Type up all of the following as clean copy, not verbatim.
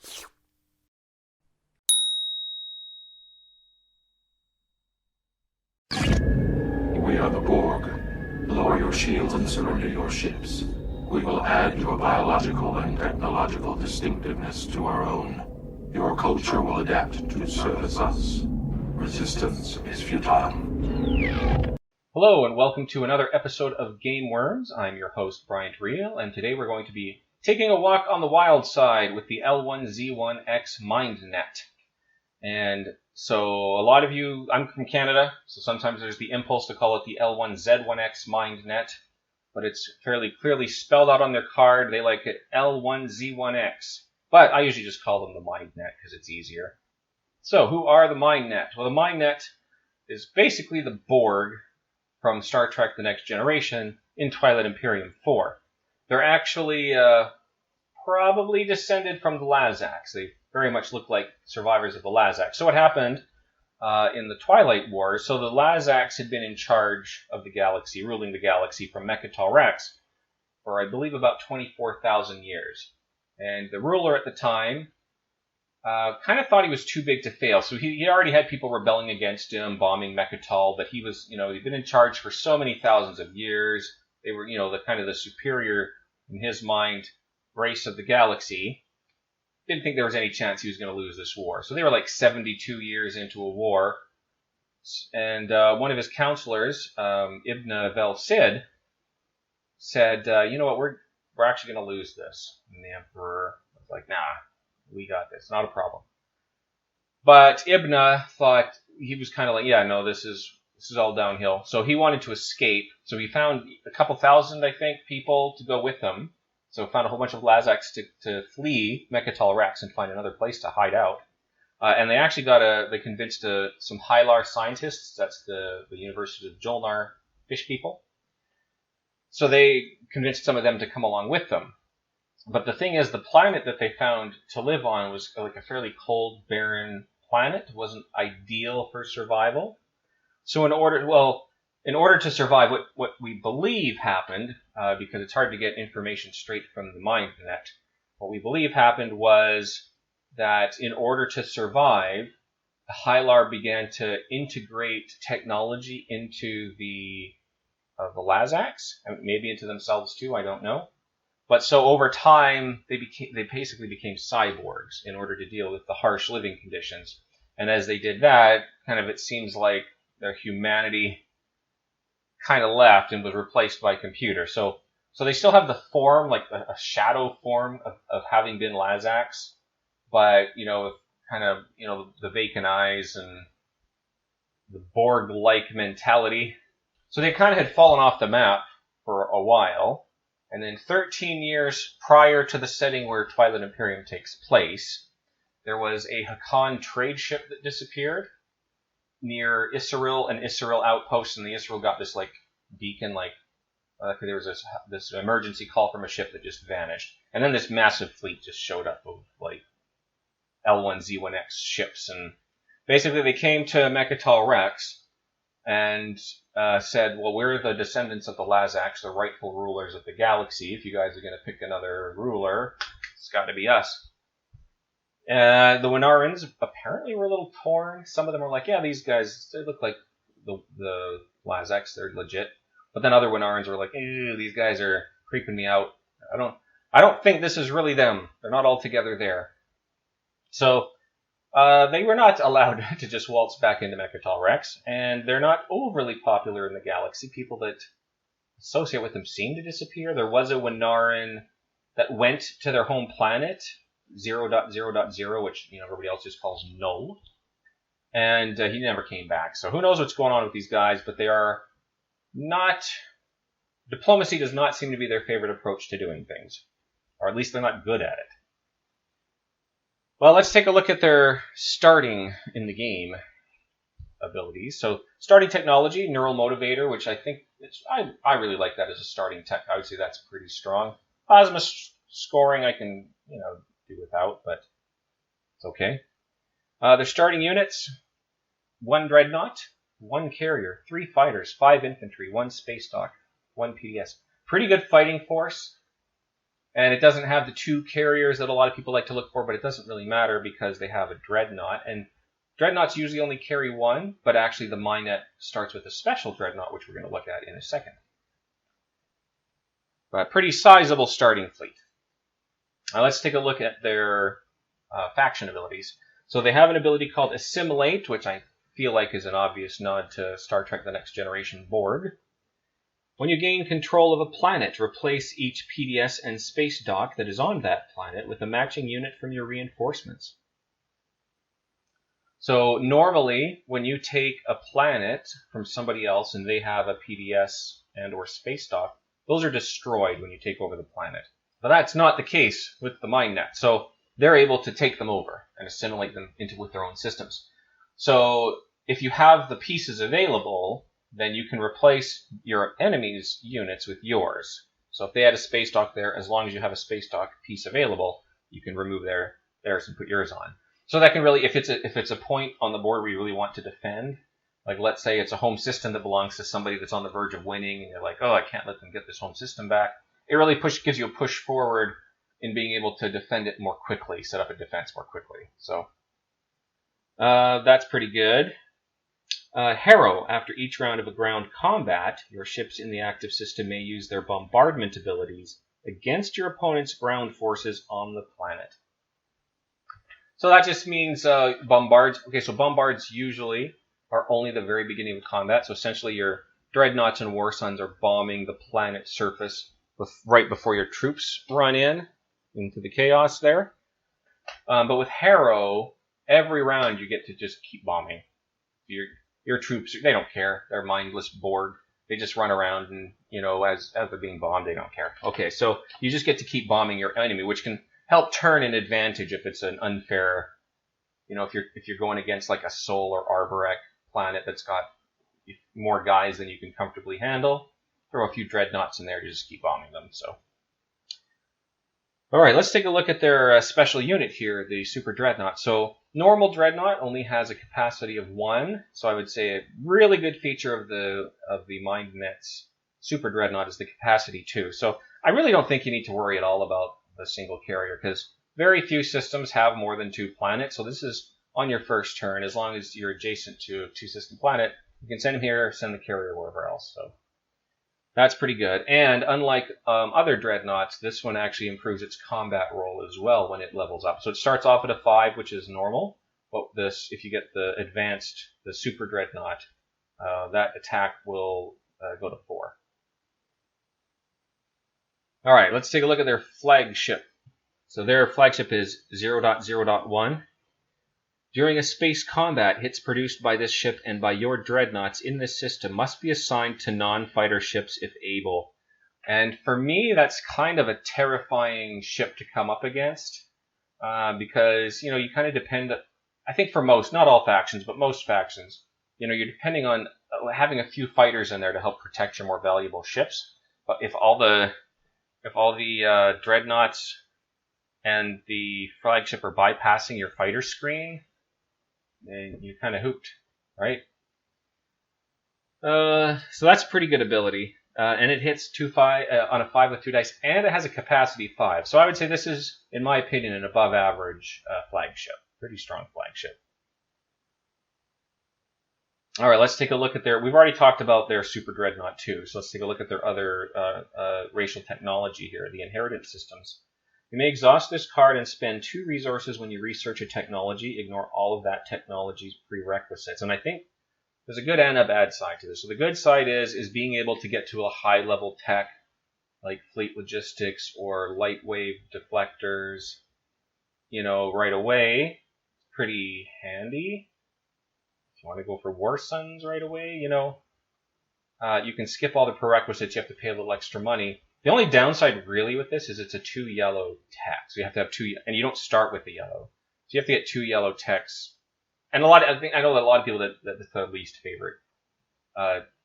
We are the Borg. Lower your shields and surrender your ships. We will add your biological and technological distinctiveness to our own. Your culture will adapt to service us. Resistance is futile. Hello and welcome to another episode of Gameworms. I'm your host, Reil, and today we're going to be taking a walk on the wild side with the L1Z1X Mindnet. And so a lot of you, I'm from Canada, so sometimes there's the impulse to call it the L1Z1X Mindnet, but it's fairly clearly spelled out on their card. They like it L1Z1X, but I usually just call them the Mindnet because it's easier. So who are the Mindnet? Well, the Mindnet is basically the Borg from Star Trek The Next Generation in Twilight Imperium 4. They're actually probably descended from the Lazaks. They very much look like survivors of the Lazaks. So what happened in the Twilight Wars, so the Lazaks had been in charge of the galaxy, ruling the galaxy from Mechatol Rex for, I believe, about 24,000 years. And the ruler at the time kind of thought he was too big to fail. So he already had people rebelling against him, bombing Mechatol, but he was, he'd been in charge for so many thousands of years. They were, the kind of the superior, in his mind, race of the galaxy. Didn't think there was any chance he was going to lose this war. So they were like 72 years into a war. And one of his counselors, Ibn Vel-Sid, said, you know what, we're actually going to lose this. And the Emperor was like, nah, we got this, not a problem. But Ibn thought, he was kind of like, yeah, no, this is all downhill. So he wanted to escape. So he found a couple thousand, I think, people to go with him. So found a whole bunch of Lazaks to flee Mechatol Rex and find another place to hide out. And they actually they convinced some Hylar scientists, that's the University of Jolnar fish people. So they convinced some of them to come along with them. But the thing is, the planet that they found to live on was like a fairly cold, barren planet. It wasn't ideal for survival. So in order to survive, what we believe happened, because it's hard to get information straight from the Mindnet, what we believe happened was that in order to survive, the Hylar began to integrate technology into the Lazaks, and maybe into themselves too, I don't know. But so over time, they basically became cyborgs in order to deal with the harsh living conditions. And as they did that, it seems like their humanity kind of left and was replaced by computer. So they still have the form, like a shadow form of having been Lazaks, but, with the vacant eyes and the Borg-like mentality. So they kind of had fallen off the map for a while. And then 13 years prior to the setting where Twilight Imperium takes place, there was a Hakan trade ship that disappeared near Israel, an Israel outpost, and the Israel got this beacon, there was this emergency call from a ship that just vanished, and then this massive fleet just showed up of L1Z1X ships, and basically they came to Mechatol Rex and said, well, we're the descendants of the Lazaks, the rightful rulers of the galaxy. If you guys are going to pick another ruler, it's got to be us. The Winarans apparently were a little torn. Some of them were like, yeah, these guys, they look like the Lazaks, they're legit. But then other Winarans were like, ew, these guys are creeping me out. I don't think this is really them. They're not all together there. So they were not allowed to just waltz back into Mechatol Rex, and they're not overly popular in the galaxy. People that associate with them seem to disappear. There was a Winaran that went to their home planet, 0.0.0, which everybody else just calls null, and he never came back. So who knows what's going on with these guys, but they are not... Diplomacy does not seem to be their favorite approach to doing things, or at least they're not good at it. Well, let's take a look at their starting in the game abilities. So starting technology, neural motivator, which I think I really like that as a starting tech. I would say that's pretty strong. Plasma scoring I can do without, but it's okay. Their starting units: 1 dreadnought, 1 carrier, 3 fighters, 5 infantry, 1 space dock, 1 PDS. Pretty good fighting force. And it doesn't have the 2 carriers that a lot of people like to look for, but it doesn't really matter because they have a dreadnought. And dreadnoughts usually only carry 1, but actually the Mindnet starts with a special dreadnought, which we're going to look at in a second. But pretty sizable starting fleet. Now let's take a look at their faction abilities. So they have an ability called Assimilate, which I feel like is an obvious nod to Star Trek The Next Generation Borg. When you gain control of a planet, replace each PDS and space dock that is on that planet with a matching unit from your reinforcements. So normally, when you take a planet from somebody else and they have a PDS and or space dock, those are destroyed when you take over the planet. But that's not the case with the Mindnet. So they're able to take them over and assimilate them with their own systems. So if you have the pieces available, then you can replace your enemy's units with yours. So if they had a space dock there, as long as you have a space dock piece available, you can remove theirs and put yours on. So that can really, if it's a point on the board where you really want to defend, like let's say it's a home system that belongs to somebody that's on the verge of winning, and you're like, oh, I can't let them get this home system back. It really gives you a push forward in being able to defend it more quickly, set up a defense more quickly. So that's pretty good. Harrow. After each round of a ground combat, your ships in the active system may use their bombardment abilities against your opponent's ground forces on the planet. So that just means bombards. Okay, so bombards usually are only the very beginning of combat. So essentially your dreadnoughts and war suns are bombing the planet surface right before your troops run into the chaos there. But with Harrow, every round you get to just keep bombing. Your troops, they don't care. They're mindless Borg. They just run around and, as they're being bombed, they don't care. Okay, so you just get to keep bombing your enemy, which can help turn an advantage if it's an unfair, if you're going against like a Sol or Arborek planet that's got more guys than you can comfortably handle. Throw a few dreadnoughts in there to just keep bombing them. So, all right, let's take a look at their special unit here, the Super Dreadnought. So normal Dreadnought only has a capacity of 1, so I would say a really good feature of the Mindnet's Super Dreadnought is the capacity 2. So I really don't think you need to worry at all about the single carrier, because very few systems have more than 2 planets. So this is on your first turn. As long as you're adjacent to a 2-system planet, you can send him here, send the carrier wherever else. So that's pretty good. And unlike other dreadnoughts, this one actually improves its combat roll as well when it levels up. So it starts off at a 5, which is normal. But if you get the Super Dreadnought, that attack will go to 4. All right, let's take a look at their flagship. So their flagship is 0.0.1. During a space combat, hits produced by this ship and by your dreadnoughts in this system must be assigned to non-fighter ships if able. And for me, that's kind of a terrifying ship to come up against, because you kind of depend. I think for most, not all factions, but most factions, you're depending on having a few fighters in there to help protect your more valuable ships. But if all the dreadnoughts and the flagship are bypassing your fighter screen, then you're kind of hooped, right? So that's a pretty good ability. And it hits on a 5 with 2 dice, and it has a capacity 5. So I would say this is, in my opinion, an above average flagship. Pretty strong flagship. All right, let's take a look at we've already talked about their Super Dreadnought 2, so let's take a look at their other racial technology here, the inheritance systems. You may exhaust this card and spend 2 resources when you research a technology. Ignore all of that technology's prerequisites. And I think there's a good and a bad side to this. So the good side is being able to get to a high-level tech like fleet logistics or light wave deflectors, right away. Pretty handy. If you want to go for War Suns right away, you can skip all the prerequisites. You have to pay a little extra money. The only downside really with this is it's a 2 yellow tech. So you have to have 2, and you don't start with the yellow. So you have to get 2 yellow techs. And I know that a lot of people that's the least favorite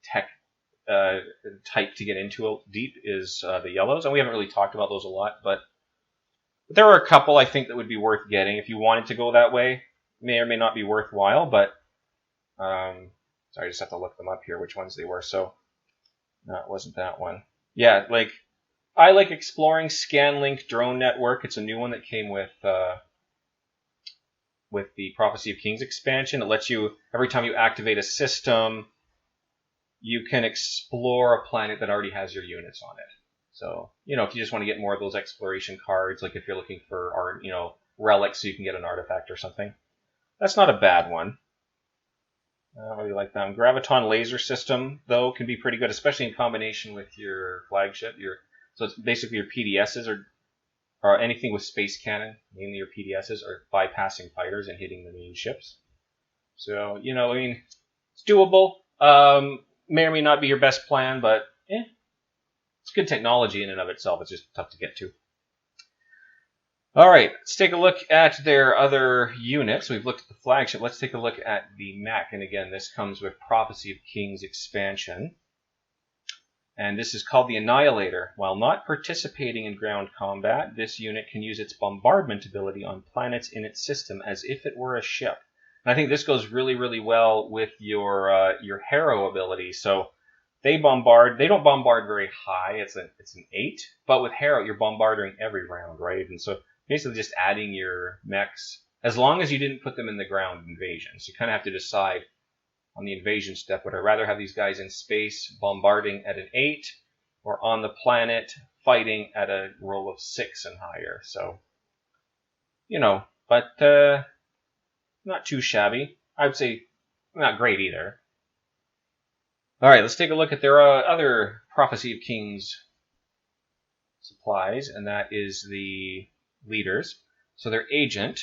tech type to get into deep is the yellows. And we haven't really talked about those a lot, but there are a couple I think that would be worth getting if you wanted to go that way. May or may not be worthwhile, but sorry, I just have to look them up here, which ones they were. So no, it wasn't that one. Yeah, I like exploring Scanlink Drone Network. It's a new one that came with the Prophecy of Kings expansion. It lets you, every time you activate a system, you can explore a planet that already has your units on it. So, if you just want to get more of those exploration cards, like if you're looking for, relics so you can get an artifact or something, that's not a bad one. I really like them. Graviton laser system, though, can be pretty good, especially in combination with your flagship. So it's basically your PDSs or anything with space cannon, mainly your PDSs, are bypassing fighters and hitting the main ships. So, it's doable. May or may not be your best plan, but it's good technology in and of itself. It's just tough to get to. All right, let's take a look at their other units. We've looked at the flagship. Let's take a look at the mech. And again, this comes with Prophecy of Kings expansion. And this is called the Annihilator. While not participating in ground combat, this unit can use its bombardment ability on planets in its system as if it were a ship. And I think this goes really, really well with your hero ability. So they don't bombard very high. It's an 8. But with hero, you're bombarding every round, right? And so basically just adding your mechs, as long as you didn't put them in the ground invasion. So you kind of have to decide on the invasion step, would I rather have these guys in space bombarding at an 8 or on the planet fighting at a roll of 6 and higher? So, but not too shabby. I would say not great either. All right, let's take a look at their other Prophecy of Kings supplies, and that is the leaders. So their agent.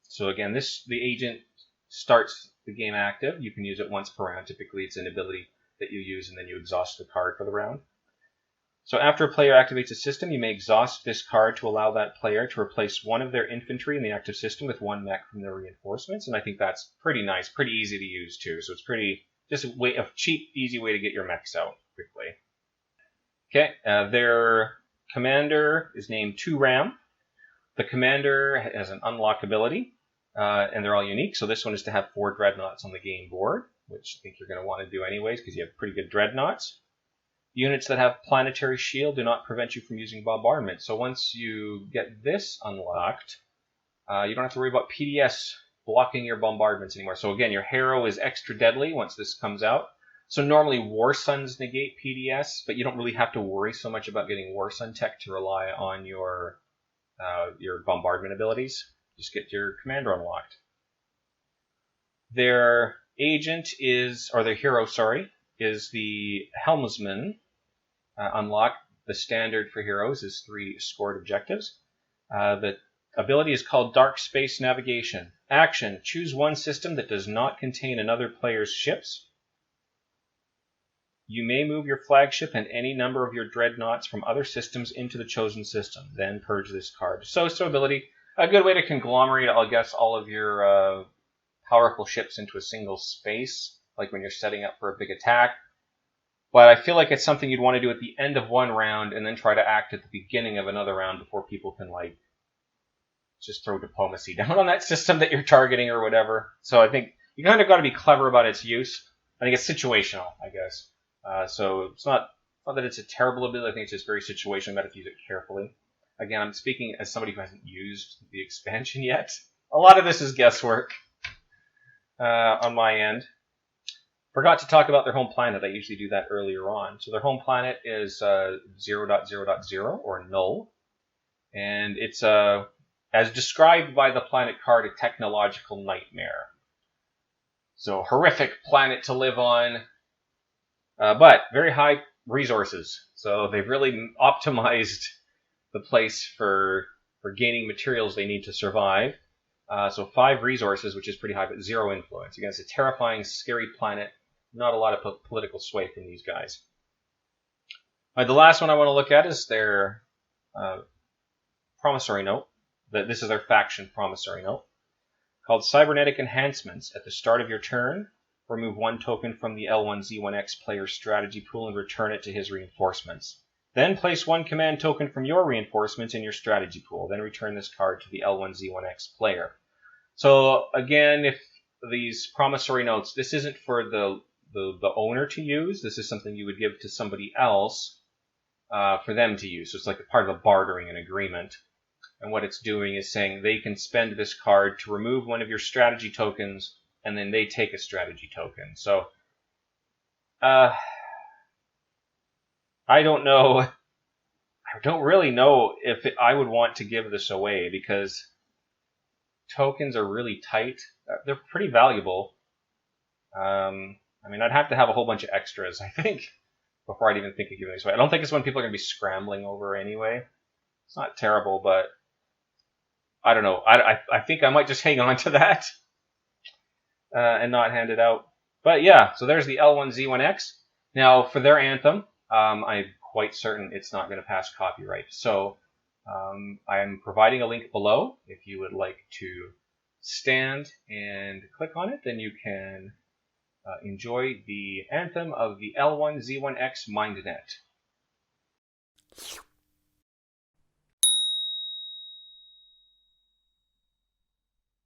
So again, the agent starts the game active. You can use it once per round. Typically, it's an ability that you use, and then you exhaust the card for the round. So after a player activates a system, you may exhaust this card to allow that player to replace one of their infantry in the active system with one mech from their reinforcements, and I think that's pretty nice, pretty easy to use too. So it's just a cheap, easy way to get your mechs out quickly. Okay, their commander is named 2Ram. The commander has an unlock ability, and they're all unique. So this one is to have 4 dreadnoughts on the game board, which I think you're going to want to do anyways because you have pretty good dreadnoughts. Units that have planetary shield do not prevent you from using bombardment. So once you get this unlocked, you don't have to worry about PDS blocking your bombardments anymore. So again, your hero is extra deadly once this comes out. So normally War Suns negate PDS, but you don't really have to worry so much about getting War Sun tech to rely on your bombardment abilities. Just get your commander unlocked. Their hero, is the Helmsman. Unlocked. The standard for heroes is 3 scored objectives. The ability is called Dark Space Navigation. Action. Choose one system that does not contain another player's ships. You may move your flagship and any number of your dreadnoughts from other systems into the chosen system. Then purge this card. So ability, a good way to conglomerate, I guess, all of your powerful ships into a single space, like when you're setting up for a big attack. But I feel like it's something you'd want to do at the end of one round and then try to act at the beginning of another round before people can, just throw diplomacy down on that system that you're targeting or whatever. So I think you kind of got to be clever about its use. I think it's situational, I guess. So it's not that it's a terrible ability. I think it's just very situational. You got to use it carefully. Again, I'm speaking as somebody who hasn't used the expansion yet. A lot of this is guesswork on my end. Forgot to talk about their home planet. I usually do that earlier on. So their home planet is 0.0.0 or null. And it's, as described by the planet card, a technological nightmare. So horrific planet to live on, but very high resources. So they've really optimized the place for gaining materials they need to survive. So 5 resources, which is pretty high, but 0 influence. Again, it's a terrifying, scary planet. Not a lot of political sway from these guys. The last one I want to look at is their promissory note. This is their faction promissory note. Called Cybernetic Enhancements. At the start of your turn, remove 1 token from the L1Z1X player's strategy pool and return it to his reinforcements. Then place 1 command token from your reinforcements in your strategy pool. Then return this card to the L1Z1X player. So again, if these promissory notes, this isn't for the owner to use. This is something you would give to somebody else for them to use. So it's like a part of a bartering and agreement. And what it's doing is saying they can spend this card to remove one of your strategy tokens, and then they take a strategy token. So, I don't know. I don't really know if I would want to give this away, because tokens are really tight. They're pretty valuable. I mean, I'd have to have a whole bunch of extras, I think, before I'd even think of giving this away. I don't think it's one people are going to be scrambling over anyway. It's not terrible, but I don't know. I think I might just hang on to that and not hand it out. But yeah, so there's the L1Z1X. Now, for their anthem, I'm quite certain it's not going to pass copyright. So I'm providing a link below. If you would like to stand and click on it, then you can enjoy the anthem of the L1Z1X Mindnet.